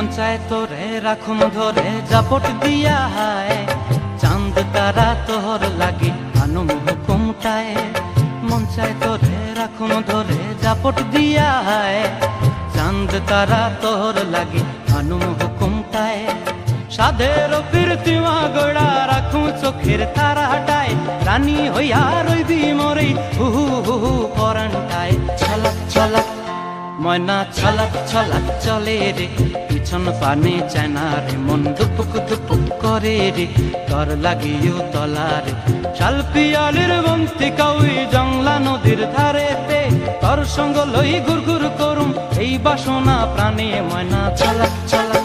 মন চায় তোরে রাখুম ধরে জাপট দিয়া হায়, চাঁদ তারা তোর লাগি আনুম হুকুমটায়। মন চায় তোরে রাখুম ধরে জাপট দিয়া হায়, চাঁদ তারা তোর লাগি আনুম হুকুমটায়। সাধের ফিরতিমা গোড়া রাখুম চোখের তারা হাটায়, রানী হইয়া রইবি মোরে হুহু হুহু পরানটায়। ছলাক ছলাক ময়না ছলাক ছলাক চলে রে, পিছন পানে চায় না রে, মন দুপুক দুপুক করে রে, তর লাগিও তলারে। শালপিয়ালির বন্তি কাউই জংলা নদীর ধারেতে, তর সঙ্গ লই ঘুর ঘুর করুম এই বাসনা প্রাণে। ময়না ছলাক ছলাক